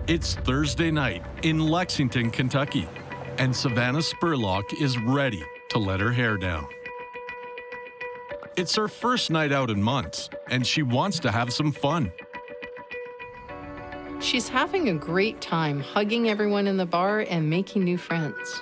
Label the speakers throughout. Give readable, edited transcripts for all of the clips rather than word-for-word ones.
Speaker 1: It's Thursday night in Lexington, Kentucky, and Savannah Spurlock is ready to let her hair down. It's her first night out in months, and she wants to have some fun.
Speaker 2: She's having a great time hugging everyone in the bar and making new friends.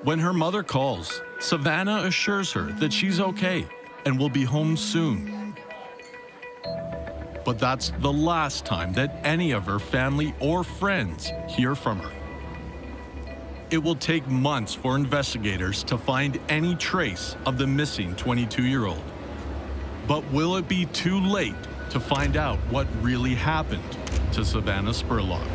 Speaker 1: When her mother calls, Savannah assures her that she's okay and will be home soon. But that's the last time that any of her family or friends hear from her. It will take months for investigators to find any trace of the missing 22-year-old. But will it be too late to find out what really happened to Savannah Spurlock?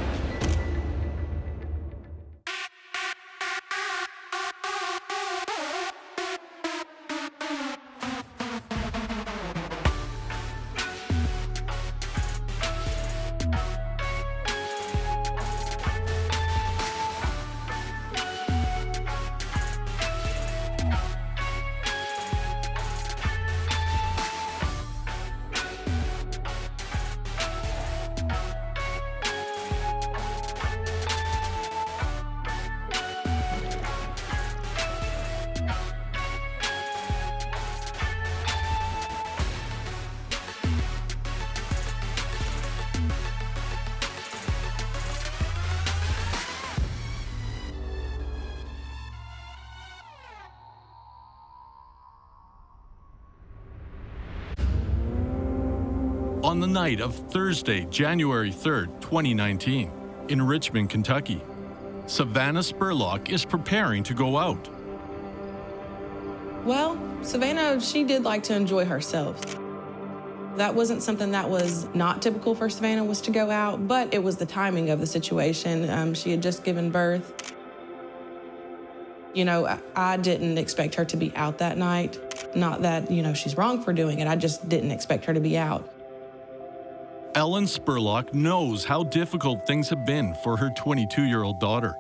Speaker 1: On the night of Thursday, January 3rd, 2019, in Richmond, Kentucky, Savannah Spurlock is preparing to go out.
Speaker 3: Well, Savannah, she did like to enjoy herself. That wasn't something that was not typical for Savannah, was to go out, but it was the timing of the situation. She had just given birth. You know, I didn't expect her to be out that night. Not that, you know, she's wrong for doing it. I just didn't expect her to be out.
Speaker 1: Ellen Spurlock knows how difficult things have been for her 22-year-old daughter.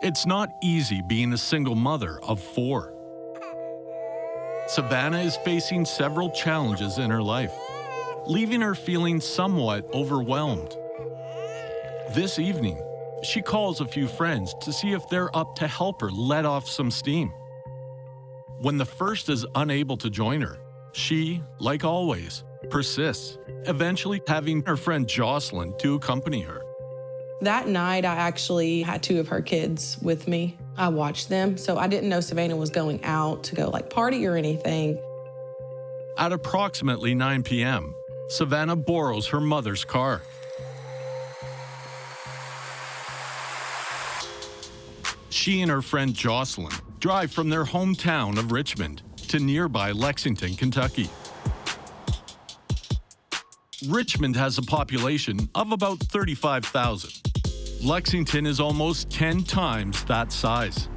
Speaker 1: It's not easy being a single mother of 4. Savannah is facing several challenges in her life, leaving her feeling somewhat overwhelmed. This evening, she calls a few friends to see if they're up to help her let off some steam. When the first is unable to join her, she, like always, persists, eventually having her friend Jocelyn to accompany her.
Speaker 3: That night, I actually had 2 of her kids with me. I watched them, so I didn't know Savannah was going out to go like party or anything.
Speaker 1: At approximately 9 p.m., Savannah borrows her mother's car. She and her friend Jocelyn drive from their hometown of Richmond to nearby Lexington, Kentucky. Richmond has a population of about 35,000. Lexington is almost 10 times that size.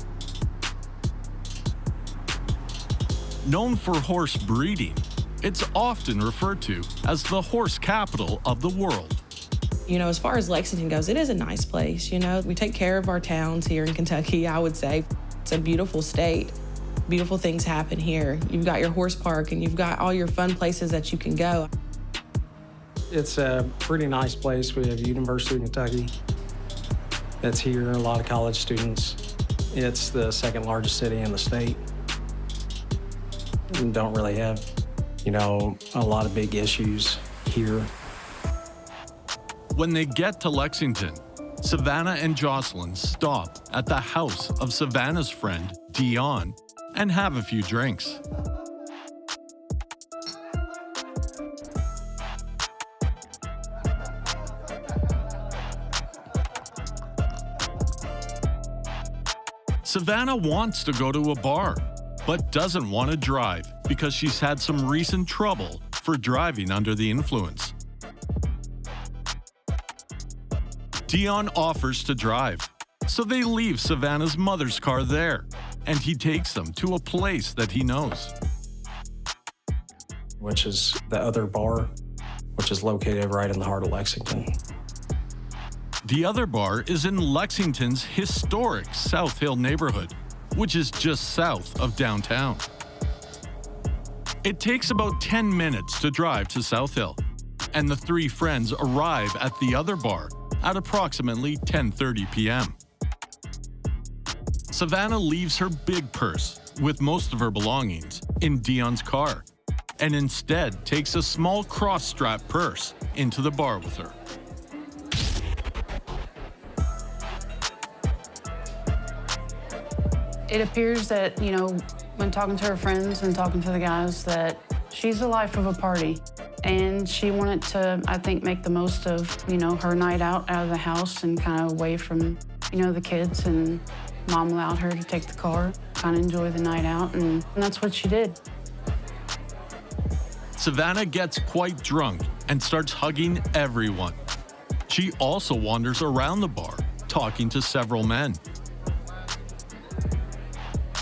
Speaker 1: Known for horse breeding, it's often referred to as the horse capital of the world.
Speaker 3: You know, as far as Lexington goes, it is a nice place, you know. We take care of our towns here in Kentucky, I would say. It's a beautiful state. Beautiful things happen here. You've got your horse park and you've got all your fun places that you can go.
Speaker 4: It's a pretty nice place. We have University of Kentucky that's here, a lot of college students. It's the 2nd largest city in the state. We don't really have, you know, a lot of big issues here.
Speaker 1: When they get to Lexington, Savannah and Jocelyn stop at the house of Savannah's friend, Dion, and have a few drinks. Savannah wants to go to a bar, but doesn't want to drive because she's had some recent trouble for driving under the influence. Dion offers to drive, so they leave Savannah's mother's car there, and he takes them to a place that he knows.
Speaker 4: Which is the other bar, which is located right in the heart of Lexington.
Speaker 1: The other bar is in Lexington's historic South Hill neighborhood, which is just south of downtown. It takes about 10 minutes to drive to South Hill, and the three friends arrive at the other bar at approximately 10:30 p.m. Savannah leaves her big purse with most of her belongings in Dion's car and instead takes a small cross-strap purse into the bar with her.
Speaker 5: It appears that, when talking to her friends and talking to the guys, that she's the life of a party. And she wanted to, I think, make the most of, her night out of the house and kind of away from, the kids. And Mom allowed her to take the car, kind of enjoy the night out, and that's what she did.
Speaker 1: Savannah gets quite drunk and starts hugging everyone. She also wanders around the bar, talking to several men.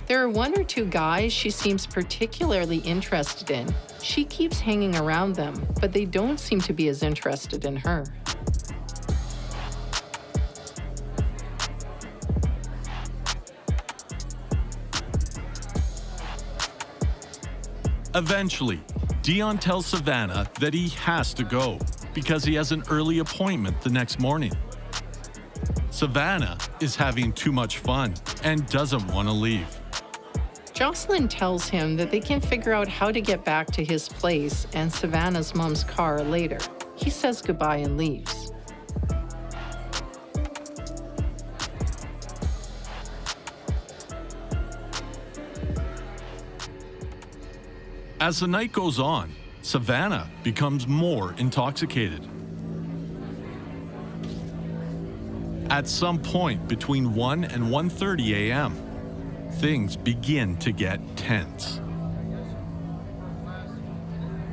Speaker 2: There are one or two guys she seems particularly interested in. She keeps hanging around them, but they don't seem to be as interested in her.
Speaker 1: Eventually, Dion tells Savannah that he has to go because he has an early appointment the next morning. Savannah is having too much fun and doesn't want to leave.
Speaker 2: Jocelyn tells him that they can figure out how to get back to his place and Savannah's mom's car later. He says goodbye and leaves.
Speaker 1: As the night goes on, Savannah becomes more intoxicated. At some point between 1 and 1:30 a.m., things begin to get tense.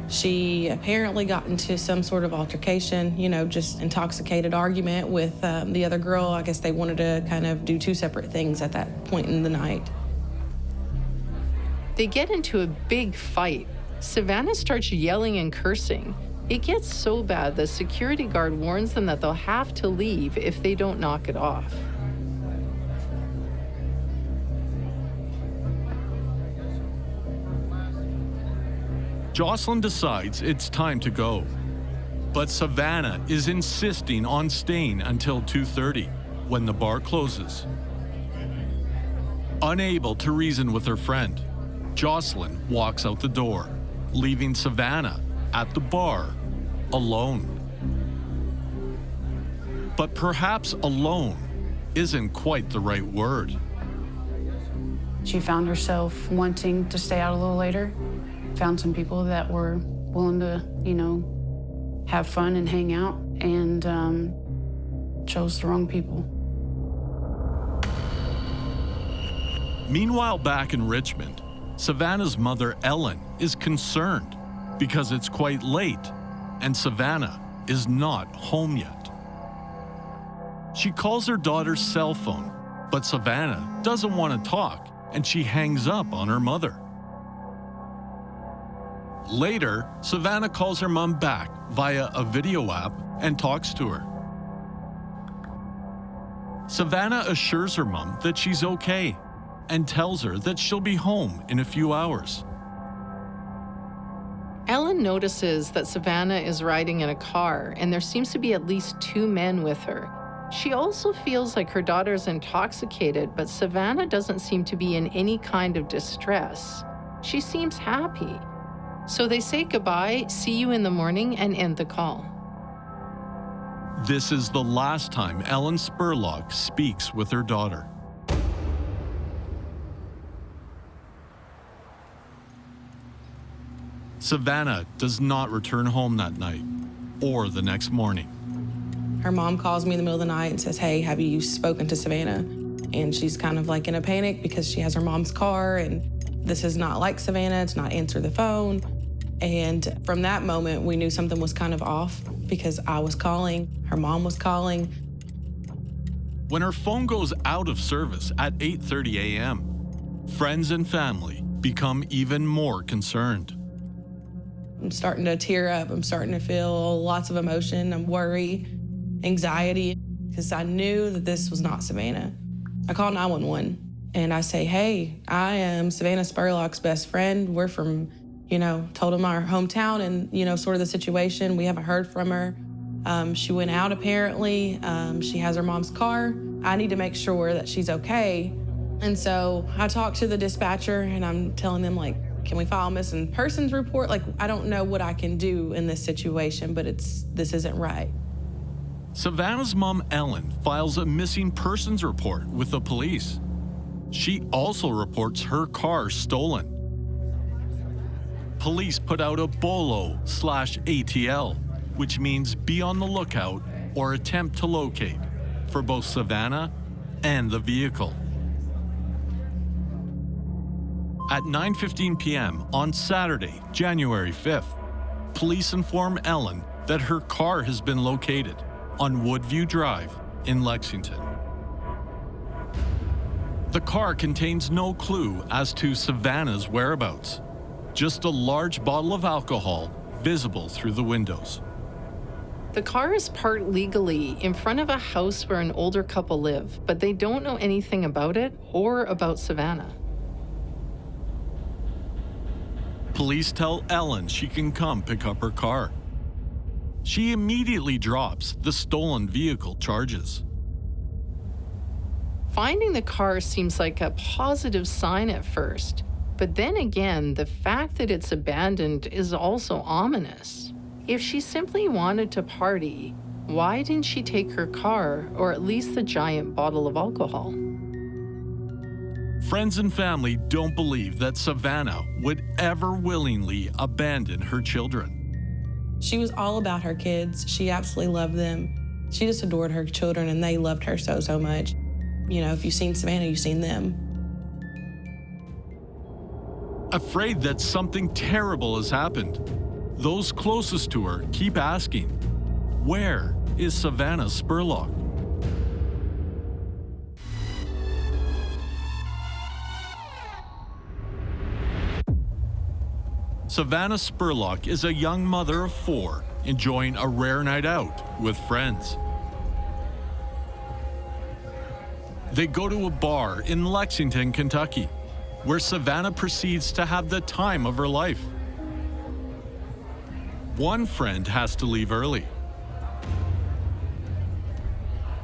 Speaker 3: She apparently got into some sort of altercation, just intoxicated argument with the other girl. I guess they wanted to kind of do two separate things at that point in the night.
Speaker 2: They get into a big fight. Savannah starts yelling and cursing. It gets so bad the security guard warns them that they'll have to leave if they don't knock it off.
Speaker 1: Jocelyn decides it's time to go, but Savannah is insisting on staying until 2:30 when the bar closes. Unable to reason with her friend, Jocelyn walks out the door, leaving Savannah at the bar alone. But perhaps alone isn't quite the right word.
Speaker 5: She found herself wanting to stay out a little later, found some people that were willing to, have fun and hang out, and chose the wrong people.
Speaker 1: Meanwhile, back in Richmond, Savannah's mother, Ellen, is concerned because it's quite late and Savannah is not home yet. She calls her daughter's cell phone, but Savannah doesn't want to talk and she hangs up on her mother. Later, Savannah calls her mom back via a video app and talks to her. Savannah assures her mom that she's okay and tells her that she'll be home in a few hours.
Speaker 2: Ellen notices that Savannah is riding in a car and there seems to be at least two men with her. She also feels like her daughter's intoxicated, but Savannah doesn't seem to be in any kind of distress. She seems happy. So they say goodbye, see you in the morning, and end the call.
Speaker 1: This is the last time Ellen Spurlock speaks with her daughter. Savannah does not return home that night or the next morning.
Speaker 3: Her mom calls me in the middle of the night and says, "Hey, have you spoken to Savannah?" And she's kind of like in a panic because she has her mom's car and this is not like Savannah, it's not answer the phone. And from that moment, we knew something was kind of off because I was calling, her mom was calling.
Speaker 1: When her phone goes out of service at 8:30 a.m., friends and family become even more concerned.
Speaker 3: I'm starting to tear up. I'm starting to feel lots of emotion. I'm worried, anxiety, because I knew that this was not Savannah. I call 911 and I say, "Hey, I am Savannah Spurlock's best friend. We're from Told him our hometown and, sort of the situation. We haven't heard from her. She went out apparently. She has her mom's car. I need to make sure that she's okay. And so I talked to the dispatcher and I'm telling them, like, can we file a missing persons report? Like, I don't know what I can do in this situation, but this isn't right.
Speaker 1: Savannah's mom, Ellen, files a missing persons report with the police. She also reports her car stolen. Police put out a BOLO/ATL, which means be on the lookout or attempt to locate, for both Savannah and the vehicle. At 9:15 p.m. on Saturday, January 5th, police inform Ellen that her car has been located on Woodview Drive in Lexington. The car contains no clue as to Savannah's whereabouts, just a large bottle of alcohol visible through the windows.
Speaker 2: The car is parked legally in front of a house where an older couple live, but they don't know anything about it or about Savannah.
Speaker 1: Police tell Ellen she can come pick up her car. She immediately drops the stolen vehicle charges.
Speaker 2: Finding the car seems like a positive sign at first, but then again, the fact that it's abandoned is also ominous. If she simply wanted to party, why didn't she take her car or at least the giant bottle of alcohol?
Speaker 1: Friends and family don't believe that Savannah would ever willingly abandon her children.
Speaker 3: She was all about her kids. She absolutely loved them. She just adored her children, and they loved her so, so much. If you've seen Savannah, you've seen them.
Speaker 1: Afraid that something terrible has happened, those closest to her keep asking, where is Savannah Spurlock? Savannah Spurlock is a young mother of 4 enjoying a rare night out with friends. They go to a bar in Lexington, Kentucky, where Savannah proceeds to have the time of her life. One friend has to leave early.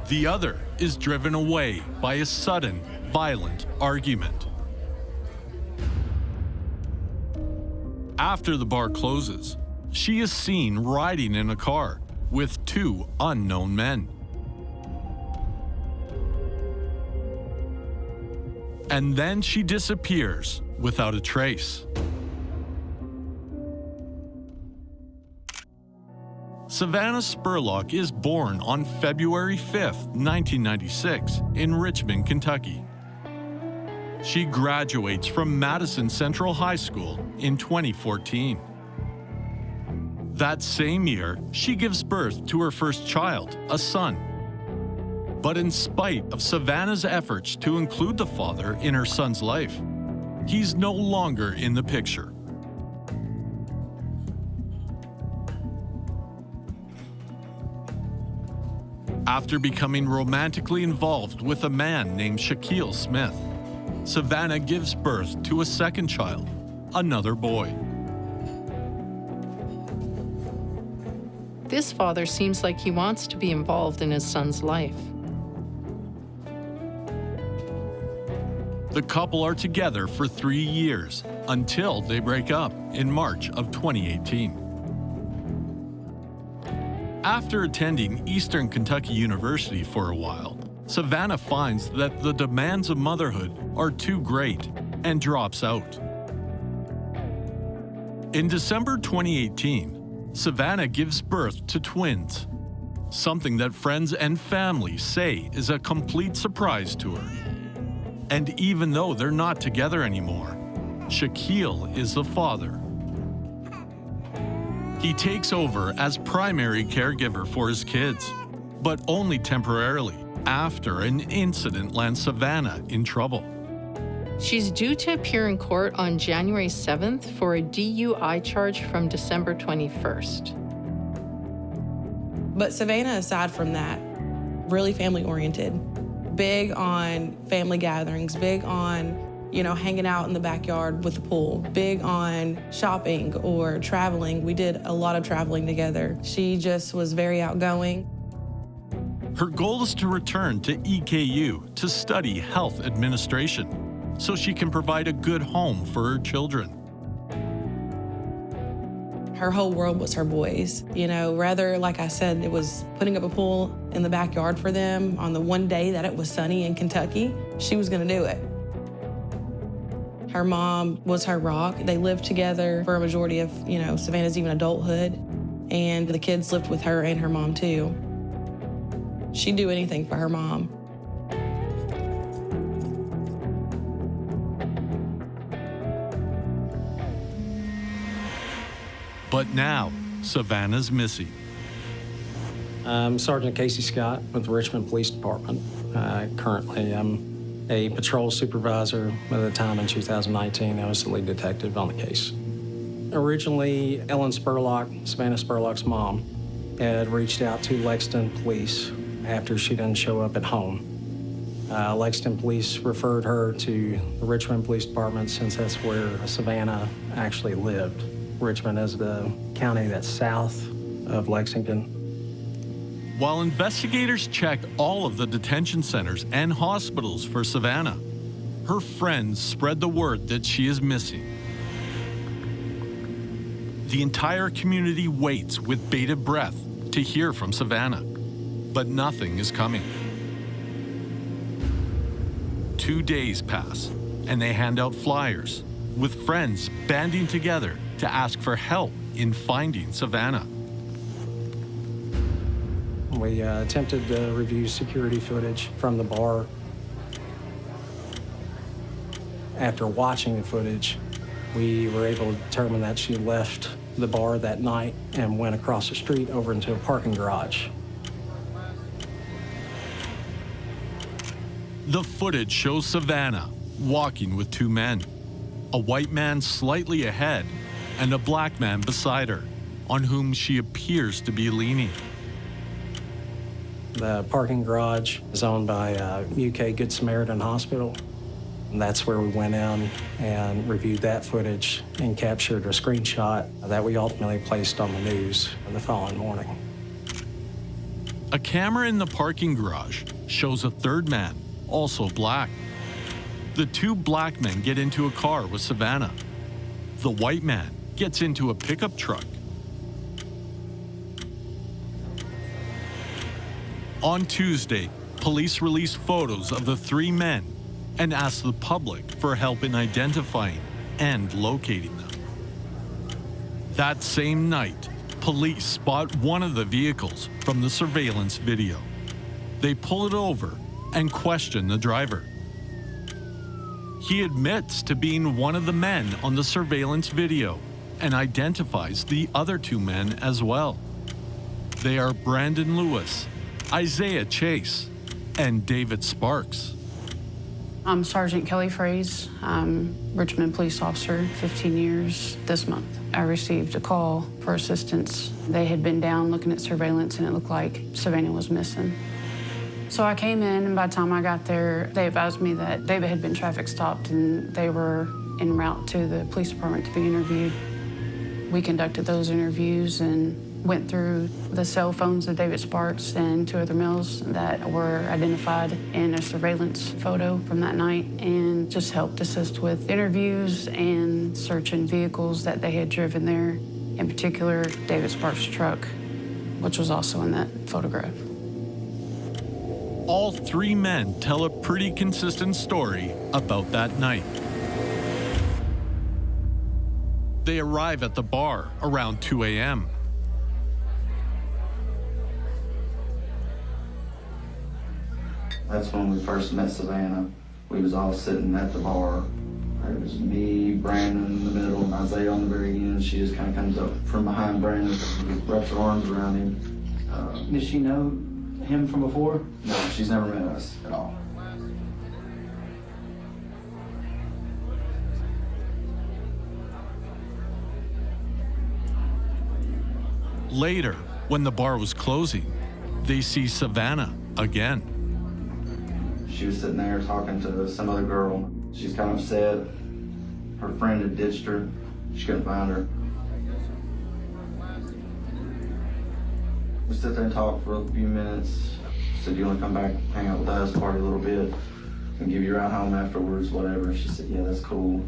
Speaker 1: The other is driven away by a sudden, violent argument. After the bar closes, she is seen riding in a car with 2 unknown men. And then she disappears without a trace. Savannah Spurlock is born on February 5th, 1996, in Richmond, Kentucky. She graduates from Madison Central High School in 2014. That same year, she gives birth to her first child, a son. But in spite of Savannah's efforts to include the father in her son's life, he's no longer in the picture. After becoming romantically involved with a man named Shaquille Smith, Savannah gives birth to a second child, another boy.
Speaker 2: This father seems like he wants to be involved in his son's life.
Speaker 1: The couple are together for 3 years until they break up in March of 2018. After attending Eastern Kentucky University for a while, Savannah finds that the demands of motherhood are too great and drops out. In December 2018, Savannah gives birth to twins, something that friends and family say is a complete surprise to her. And even though they're not together anymore, Shaquille is the father. He takes over as primary caregiver for his kids, but only temporarily after an incident lands Savannah in trouble.
Speaker 2: She's due to appear in court on January 7th for a DUI charge from December 21st.
Speaker 3: But Savannah, aside from that, really family-oriented. Big on family gatherings, big on you know, hanging out in the backyard with the pool, big on shopping or traveling. We did a lot of traveling together. She just was very outgoing.
Speaker 1: Her goal is to return to EKU to study health administration so she can provide a good home for her children.
Speaker 3: Her whole world was her boys. You know, rather, like I said, it was putting up a pool in the backyard for them on the one day that it was sunny in Kentucky. She was gonna do it. Her mom was her rock. They lived together for a majority of, you know, Savannah's even adulthood. And the kids lived with her and her mom too. She'd do anything for her mom.
Speaker 1: But now, Savannah's missing.
Speaker 4: I'm Sergeant Casey Scott with the Richmond Police Department. Currently, I'm a patrol supervisor. By the time in 2019, I was the lead detective on the case. Originally, Ellen Spurlock, Savannah Spurlock's mom, had reached out to Lexington Police after she didn't show up at home. Lexington Police referred her to the Richmond Police Department since that's where Savannah actually lived. Richmond is the county that's south of Lexington.
Speaker 1: While investigators checked all of the detention centers and hospitals for Savannah, her friends spread the word that she is missing. The entire community waits with bated breath to hear from Savannah, but nothing is coming. 2 days pass, and they hand out flyers, with friends banding together to ask for help in finding Savannah.
Speaker 4: We attempted to review security footage from the bar. After watching the footage, we were able to determine that she left the bar that night and went across the street over into a parking garage.
Speaker 1: The footage shows Savannah walking with 2 men, a white man slightly ahead and a black man beside her, on whom she appears to be leaning.
Speaker 4: The parking garage is owned by UK Good Samaritan Hospital. And that's where we went in and reviewed that footage and captured a screenshot that we ultimately placed on the news the following morning.
Speaker 1: A camera in the parking garage shows a 3rd man, also black. The 2 black men get into a car with Savannah. The white man gets into a pickup truck. On Tuesday, police released photos of the 3 men and asked the public for help in identifying and locating them. That same night, police spot one of the vehicles from the surveillance video. They pull it over and question the driver. He admits to being one of the men on the surveillance video and identifies the other 2 men as well. They are Brandon Lewis, Isaiah Chase, and David Sparks.
Speaker 5: I'm Sergeant Kelly Fraze. I'm Richmond police officer, 15 years this month. I received a call for assistance. They had been down looking at surveillance and it looked like Savannah was missing. So I came in, and by the time I got there, they advised me that David had been traffic stopped and they were en route to the police department to be interviewed. We conducted those interviews and went through the cell phones of David Sparks and 2 other males that were identified in a surveillance photo from that night, and just helped assist with interviews and searching vehicles that they had driven there, in particular David Sparks' truck, which was also in that photograph.
Speaker 1: All 3 men tell a pretty consistent story about that night. They arrive at the bar around 2 a.m.
Speaker 6: That's when we first met Savannah. We was all sitting at the bar. It was me, Brandon in the middle, and Isaiah on the very end. She just kind of comes up from behind Brandon, wraps her arms around him. Did she know him from before? No, she's never met us at all.
Speaker 1: Later, when the bar was closing, they see Savannah again.
Speaker 6: She was sitting there talking to some other girl. She's kind of upset. Her friend had ditched her. She couldn't find her. We sit there and talk for a few minutes. She said, "Do you want to come back, hang out with us, party a little bit, and give you a ride home afterwards, whatever?" She said, "Yeah, that's cool."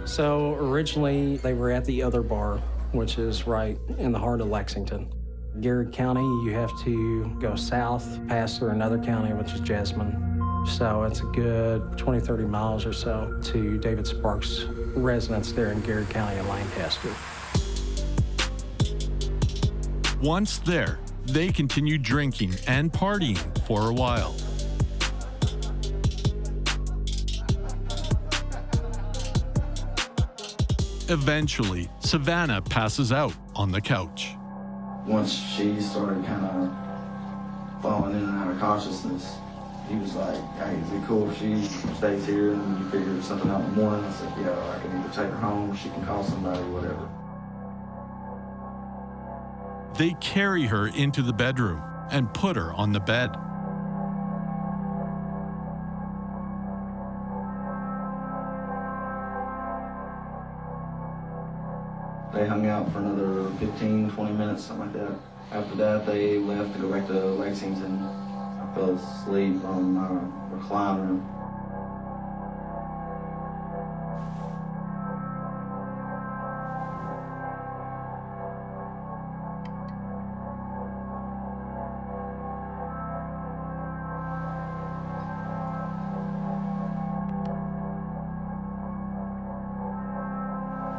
Speaker 4: So originally they were at the other bar, which is right in the heart of Lexington. Garrett County, you have to go south, pass through another county, which is Jessamine. So it's a good 20, 30 miles or so to David Sparks' residence there in Garrett County in Lancaster.
Speaker 1: Once there, they continued drinking and partying for a while. Eventually, Savannah passes out on the couch.
Speaker 6: Once she started kind of falling in and out of consciousness, he was like, "Hey, is it cool if she stays here and you figure something out in the morning?" I said, "Yeah, I can either take her home, she can call somebody, whatever."
Speaker 1: They carry her into the bedroom and put her on the bed.
Speaker 6: They hung out for another 15, 20 minutes, something like that. After that, they left to go back to Lexington. I fell asleep on my recliner.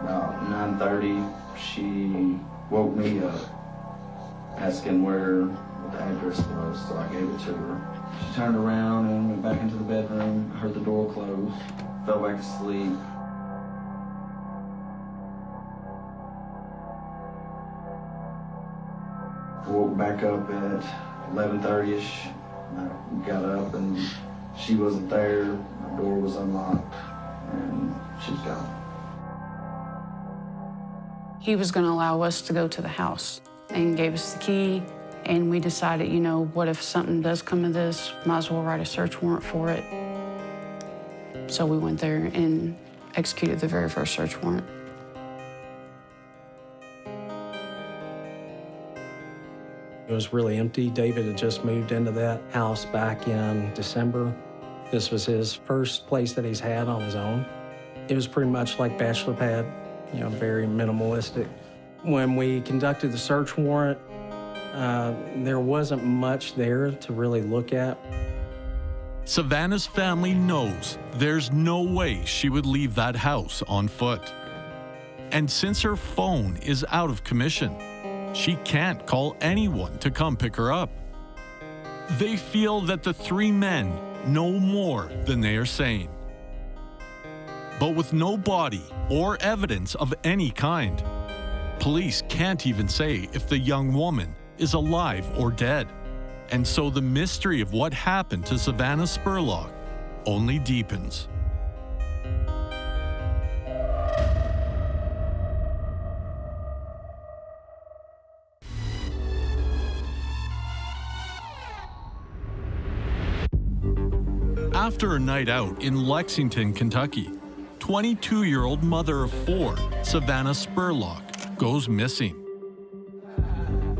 Speaker 6: About 9:30, she woke me up, asking what the address was, so I gave it to her. She turned around and went back into the bedroom. I heard the door close, fell back asleep. I woke back up at 11:30ish. I got up and she wasn't there. My door was unlocked and she's gone.
Speaker 5: He was going to allow us to go to the house and gave us the key. And we decided, you know, what if something does come of this? Might as well write a search warrant for it. So we went there and executed the very first search warrant.
Speaker 4: It was really empty. David had just moved into that house back in December. This was his first place that he's had on his own. It was pretty much like bachelor pad, you know, very minimalistic. When we conducted the search warrant, there wasn't much there to really look at.
Speaker 1: Savannah's family knows there's no way she would leave that house on foot. And since her phone is out of commission, she can't call anyone to come pick her up. They feel that the three men know more than they are saying. But with no body or evidence of any kind, police can't even say if the young woman is alive or dead. And so the mystery of what happened to Savannah Spurlock only deepens. After a night out in Lexington, Kentucky, 22-year-old mother of four, Savannah Spurlock, goes missing.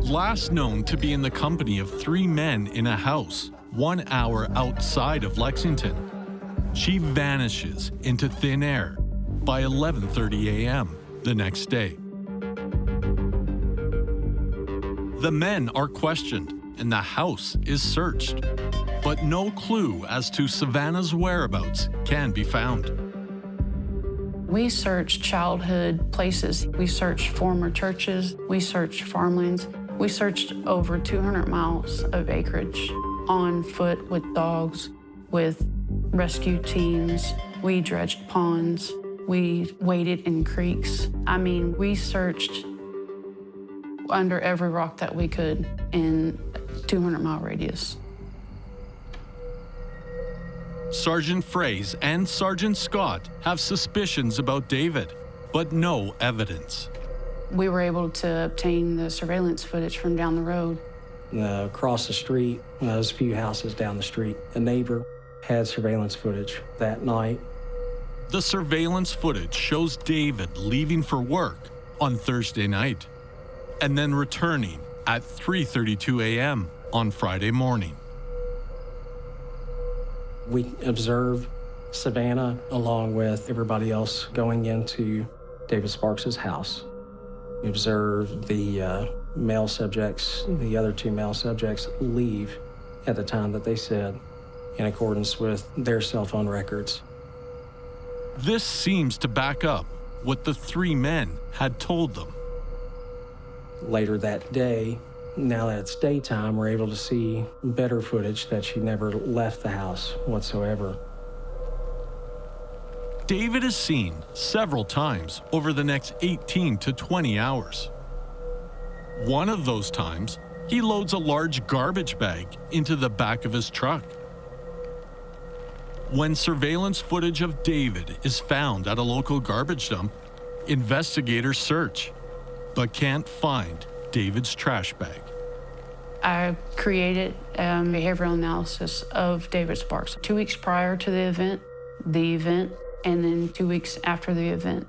Speaker 1: Last known to be in the company of three men in a house 1 hour outside of Lexington, she vanishes into thin air by 11:30 a.m. the next day. The men are questioned and the house is searched, but no clue as to Savannah's whereabouts can be found.
Speaker 5: We searched childhood places. We searched former churches. We searched farmlands. We searched over 200 miles of acreage on foot with dogs, with rescue teams. We dredged ponds. We waded in creeks. I mean, we searched under every rock that we could in a 200-mile radius.
Speaker 1: Sergeant Fraze and Sergeant Scott have suspicions about David, but no evidence.
Speaker 5: We were able to obtain the surveillance footage from down the road.
Speaker 4: Across the street, there's a few houses down the street. A neighbor had surveillance footage that night.
Speaker 1: The surveillance footage shows David leaving for work on Thursday night and then returning at 3:32 a.m. on Friday morning.
Speaker 4: We observed Savannah along with everybody else going into David Sparks' house. We observed the male subjects, the other two male subjects, leave at the time that they said, in accordance with their cell phone records.
Speaker 1: This seems to back up what the three men had told them.
Speaker 4: Later that day, now that it's daytime, we're able to see better footage that she never left the house whatsoever.
Speaker 1: David is seen several times over the next 18 to 20 hours. One of those times, he loads a large garbage bag into the back of his truck. When surveillance footage of David is found at a local garbage dump, investigators search, but can't find David's trash bag.
Speaker 5: I created a behavioral analysis of David Sparks 2 weeks prior to the event, and then 2 weeks after the event.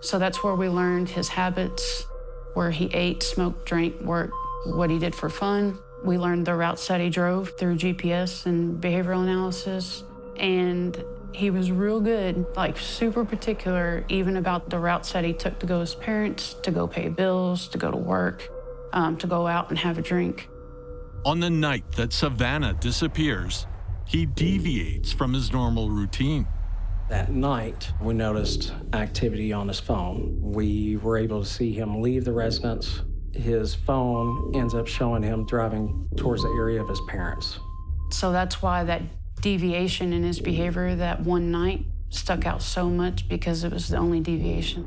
Speaker 5: So that's where we learned his habits, where he ate, smoked, drank, worked, what he did for fun. We learned the routes that he drove through GPS and behavioral analysis. And he was real good, like super particular, even about the routes that he took to go to his parents, to go pay bills, to go to work, to go out and have a drink.
Speaker 1: On the night that Savannah disappears, he deviates from his normal routine.
Speaker 4: That night, we noticed activity on his phone. We were able to see him leave the residence. His phone ends up showing him driving towards the area of his parents.
Speaker 5: So that's why that deviation in his behavior that one night stuck out so much, because it was the only deviation.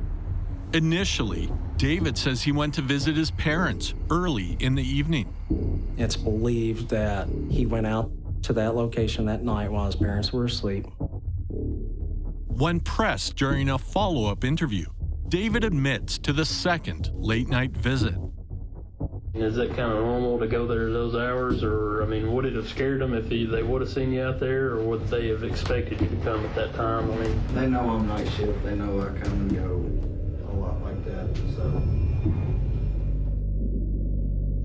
Speaker 1: Initially, David says he went to visit his parents early in the evening.
Speaker 4: It's believed that he went out to that location that night while his parents were asleep.
Speaker 1: When pressed during a follow-up interview, David admits to the second late-night visit.
Speaker 7: Is that kind of normal to go there those hours? Or, I mean, would it have scared them if they would have seen you out there, or would they have expected you to come at that time? I mean,
Speaker 6: They know I'm night shift. They know I come and go a lot like that, so.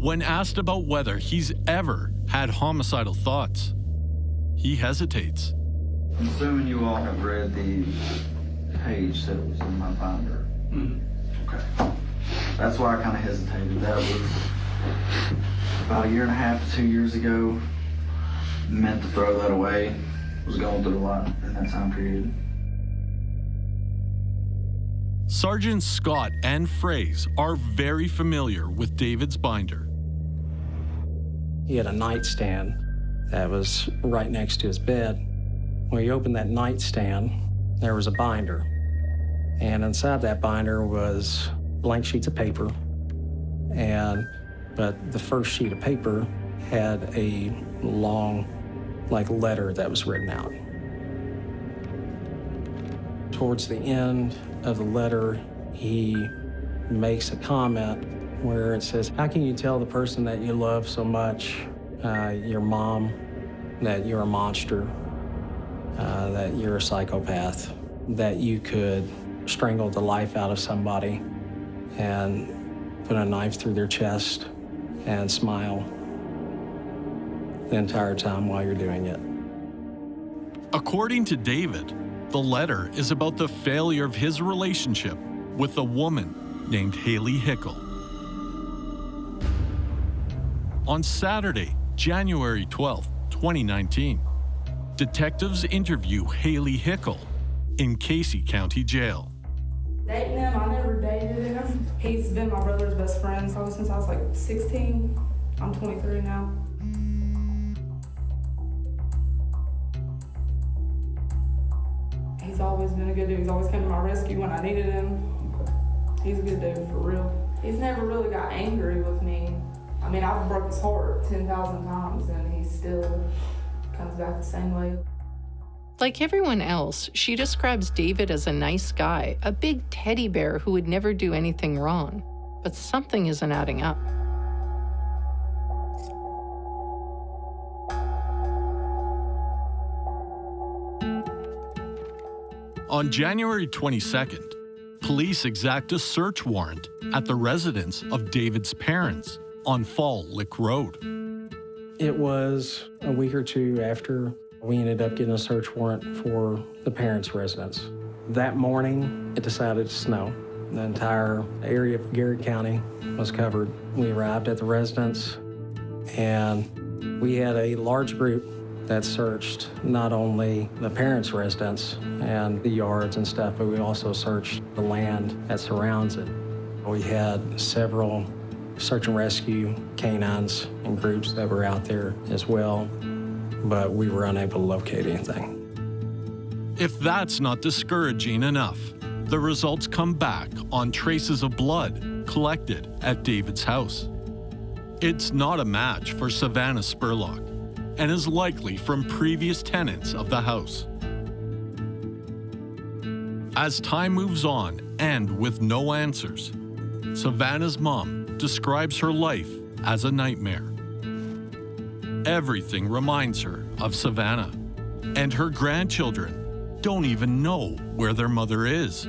Speaker 1: When asked about whether he's ever had homicidal thoughts, he hesitates.
Speaker 6: I'm assuming you all have read the page that was in my binder. Okay. That's why I kind of hesitated. That was about 1.5 to 2 years ago. Meant to throw that away. Was going through a lot in that time period.
Speaker 1: Sergeants Scott and Fraze are very familiar with David's binder.
Speaker 4: He had a nightstand that was right next to his bed. When he opened that nightstand, there was a binder. And inside that binder was blank sheets of paper. But the first sheet of paper had a long, letter that was written out. Towards the end of the letter, he makes a comment where it says, "How can you tell the person that you love so much, your mom, that you're a monster, that you're a psychopath, that you could strangle the life out of somebody and put a knife through their chest and smile the entire time while you're doing it?"
Speaker 1: According to David, the letter is about the failure of his relationship with a woman named Haley Hickle. On Saturday, January 12, 2019, detectives interview Haley Hickle in Casey County Jail.
Speaker 8: Dating him, I never dated him. He's been my brother's best friend probably since I was 16. I'm 23 now. He's always been a good dude. He's always come to my rescue when I needed him. He's a good dude, for real. He's never really got angry with me. I mean, I've broke his heart 10,000 times and he still comes back the same way.
Speaker 2: Like everyone else, she describes David as a nice guy, a big teddy bear who would never do anything wrong. But something isn't adding up.
Speaker 1: On January 22nd, police exact a search warrant at the residence of David's parents on Fall Lick Road.
Speaker 4: It was a week or two after we ended up getting a search warrant for the parents' residence. That morning, it decided to snow. The entire area of Garrett County was covered. We arrived at the residence, and we had a large group that searched not only the parents' residence and the yards and stuff, but we also searched the land that surrounds it. We had several search and rescue canines and groups that were out there as well, but we were unable to locate anything.
Speaker 1: If that's not discouraging enough, the results come back on traces of blood collected at David's house. It's not a match for Savannah Spurlock and is likely from previous tenants of the house. As time moves on and with no answers, Savannah's mom describes her life as a nightmare. Everything reminds her of Savannah, and her grandchildren don't even know where their mother is.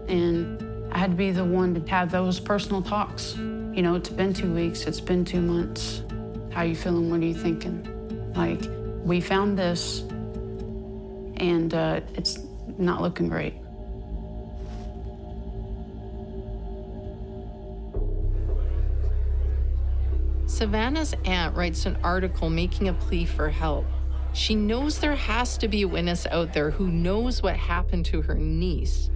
Speaker 5: And I had to be the one to have those personal talks. You know, it's been 2 weeks, it's been 2 months. How you feeling? What are you thinking? Like, we found this, and it's not looking great.
Speaker 2: Savannah's aunt writes an article making a plea for help. She knows there has to be a witness out there who knows what happened to her niece.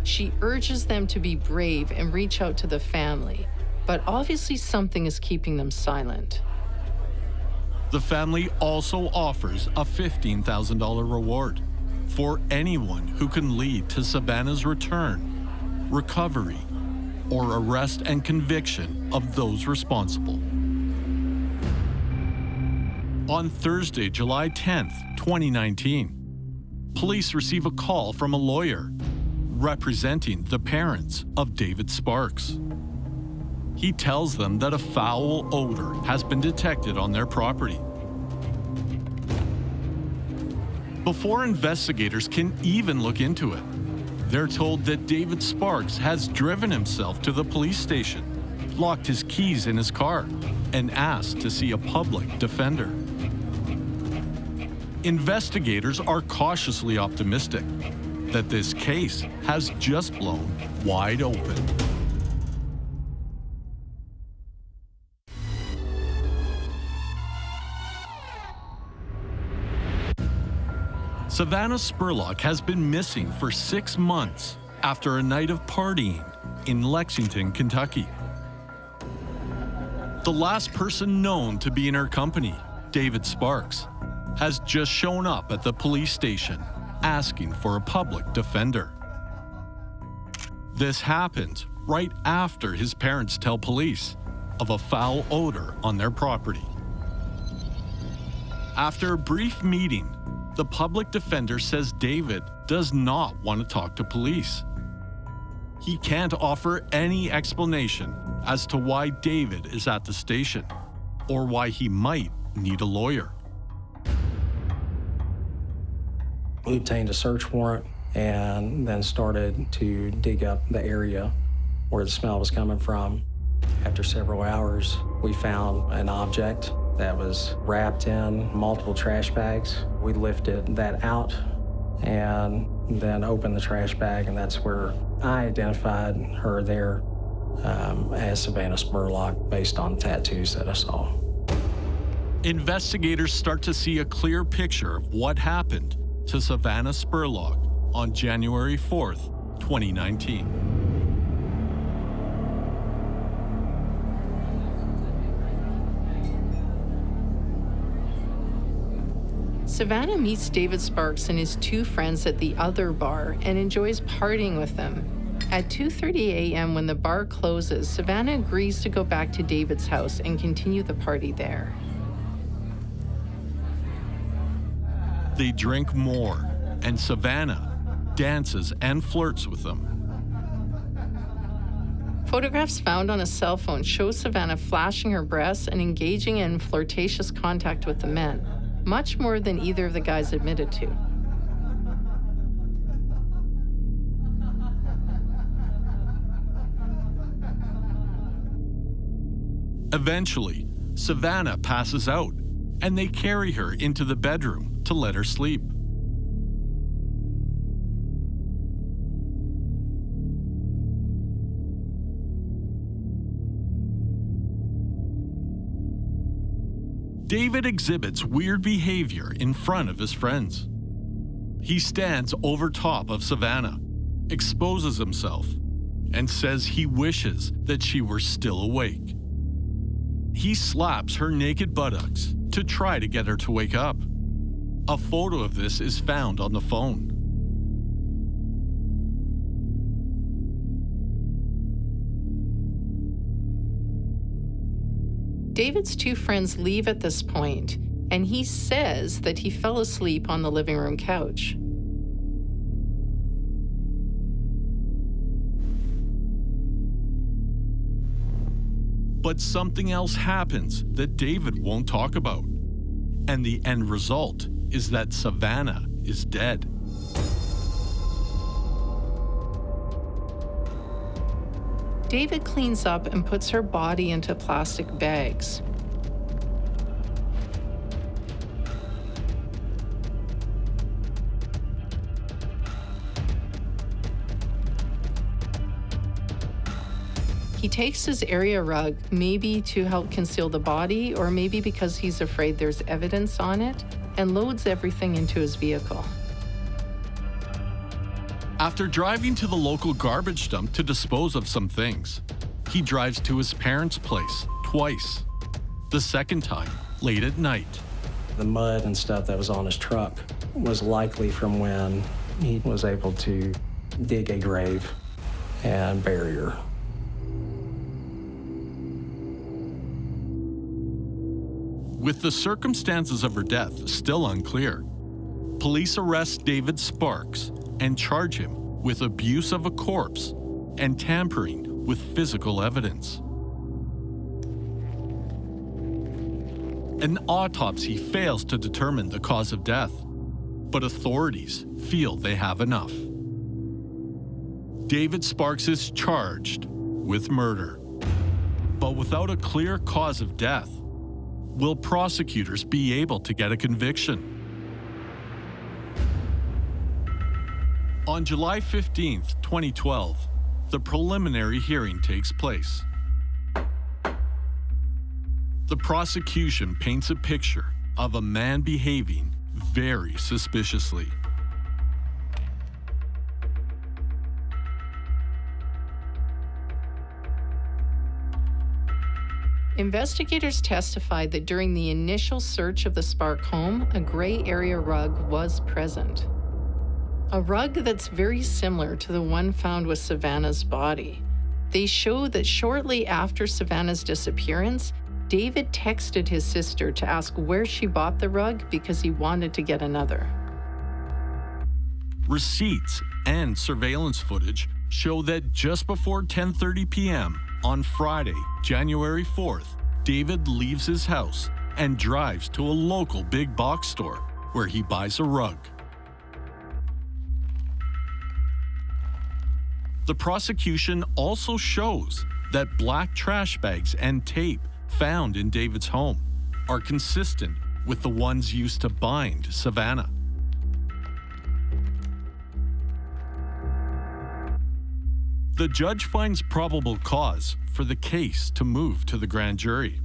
Speaker 2: She urges them to be brave and reach out to the family, but obviously something is keeping them silent.
Speaker 1: The family also offers a $15,000 reward for anyone who can lead to Savannah's return, recovery, or arrest and conviction of those responsible. On Thursday, July 10th, 2019, police receive a call from a lawyer representing the parents of David Sparks. He tells them that a foul odor has been detected on their property. Before investigators can even look into it, they're told that David Sparks has driven himself to the police station, locked his keys in his car, and asked to see a public defender. Investigators are cautiously optimistic that this case has just blown wide open. Savannah Spurlock has been missing for 6 months after a night of partying in Lexington, Kentucky. The last person known to be in her company, David Sparks, has just shown up at the police station asking for a public defender. This happened right after his parents tell police of a foul odor on their property. After a brief meeting, the public defender says David does not want to talk to police. He can't offer any explanation as to why David is at the station or why he might need a lawyer.
Speaker 4: We obtained a search warrant and then started to dig up the area where the smell was coming from. After several hours, we found an object that was wrapped in multiple trash bags. We lifted that out and then opened the trash bag, and that's where I identified her there as Savannah Spurlock based on tattoos that I saw.
Speaker 1: Investigators start to see a clear picture of what happened to Savannah Spurlock on January 4th, 2019.
Speaker 2: Savannah meets David Sparks and his 2 friends at the other bar and enjoys partying with them. At 2:30 a.m. when the bar closes, Savannah agrees to go back to David's house and continue the party there.
Speaker 1: They drink more and Savannah dances and flirts with them.
Speaker 2: Photographs found on a cell phone show Savannah flashing her breasts and engaging in flirtatious contact with the men, much more than either of the guys admitted to.
Speaker 1: Eventually, Savannah passes out, and they carry her into the bedroom to let her sleep. David exhibits weird behavior in front of his friends. He stands over top of Savannah, exposes himself, and says he wishes that she were still awake. He slaps her naked buttocks to try to get her to wake up. A photo of this is found on the phone.
Speaker 2: David's two friends leave at this point, and he says that he fell asleep on the living room couch.
Speaker 1: But something else happens that David won't talk about. And the end result is that Savannah is dead.
Speaker 2: David cleans up and puts her body into plastic bags. He takes his area rug, maybe to help conceal the body, or maybe because he's afraid there's evidence on it, and loads everything into his vehicle.
Speaker 1: After driving to the local garbage dump to dispose of some things, he drives to his parents' place twice. The second time, late at night.
Speaker 4: The mud and stuff that was on his truck was likely from when he was able to dig a grave and bury her.
Speaker 1: With the circumstances of her death still unclear, police arrest David Sparks and charge him with abuse of a corpse and tampering with physical evidence. An autopsy fails to determine the cause of death, but authorities feel they have enough. David Sparks is charged with murder, but without a clear cause of death, will prosecutors be able to get a conviction? On July 15th, 2012, the preliminary hearing takes place. The prosecution paints a picture of a man behaving very suspiciously.
Speaker 2: Investigators testified that during the initial search of the Spark home, a gray area rug was present. A rug that's very similar to the one found with Savannah's body. They show that shortly after Savannah's disappearance, David texted his sister to ask where she bought the rug because he wanted to get another.
Speaker 1: Receipts and surveillance footage show that just before 10:30 p.m. on Friday, January 4th, David leaves his house and drives to a local big box store where he buys a rug. The prosecution also shows that black trash bags and tape found in David's home are consistent with the ones used to bind Savannah. The judge finds probable cause for the case to move to the grand jury.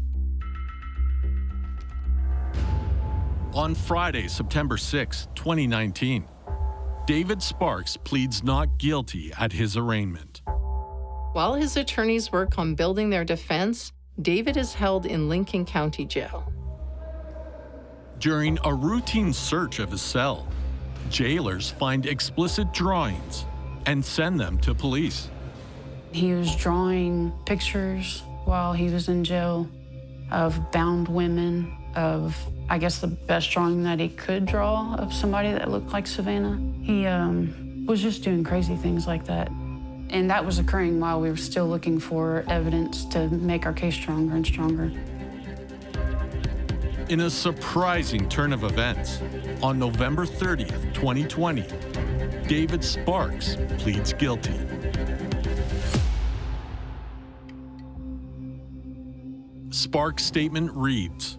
Speaker 1: On Friday, September 6, 2019, David Sparks pleads not guilty at his arraignment.
Speaker 2: While his attorneys work on building their defense, David is held in Lincoln County Jail.
Speaker 1: During a routine search of his cell, jailers find explicit drawings and send them to police.
Speaker 5: He was drawing pictures while he was in jail of bound women, of, I guess, the best drawing that he could draw of somebody that looked like Savannah. He was just doing crazy things like that. And that was occurring while we were still looking for evidence to make our case stronger and stronger.
Speaker 1: In a surprising turn of events, on November 30th, 2020, David Sparks pleads guilty. Sparks' statement reads,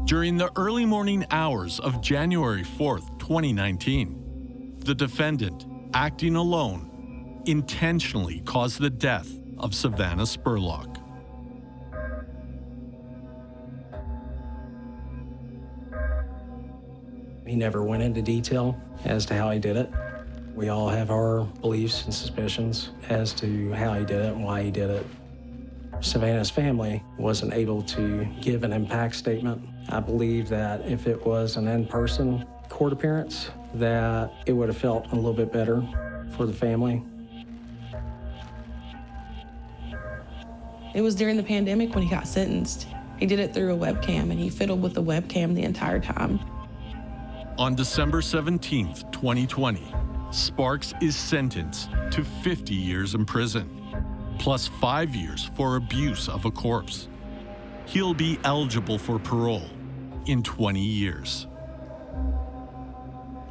Speaker 1: "During the early morning hours of January 4th, 2019, the defendant, acting alone, intentionally caused the death of Savannah Spurlock."
Speaker 4: He never went into detail as to how he did it. We all have our beliefs and suspicions as to how he did it and why he did it. Savannah's family wasn't able to give an impact statement. I believe that if it was an in-person court appearance, that it would have felt a little bit better for the family.
Speaker 3: It was during the pandemic when he got sentenced. He did it through a webcam, and he fiddled with the webcam the entire time.
Speaker 1: On December 17th, 2020, Sparks is sentenced to 50 years in prison, plus 5 years for abuse of a corpse. He'll be eligible for parole in 20 years.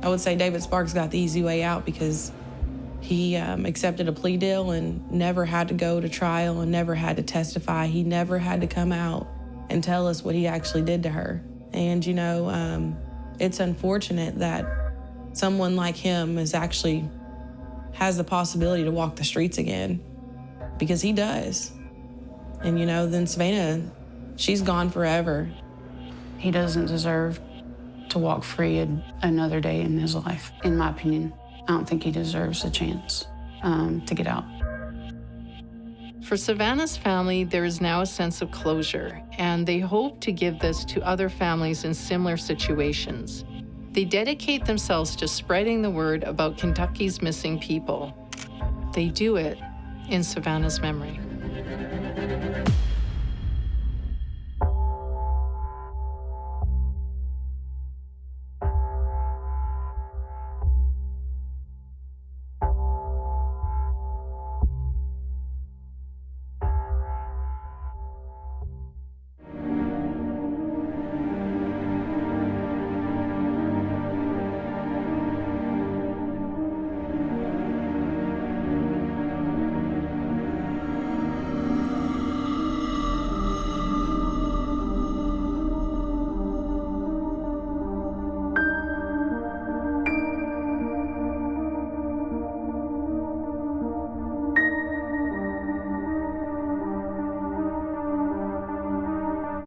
Speaker 3: I would say David Sparks got the easy way out because he accepted a plea deal and never had to go to trial and never had to testify. He never had to come out and tell us what he actually did to her. And, you know, it's unfortunate that someone like him has the possibility to walk the streets again, because he does. And, you know, then Savannah, she's gone forever.
Speaker 5: He doesn't deserve to walk free another day in his life, in my opinion. I don't think he deserves a chance to get out.
Speaker 2: For Savannah's family, there is now a sense of closure, and they hope to give this to other families in similar situations. They dedicate themselves to spreading the word about Kentucky's missing people. They do it in Savannah's memory.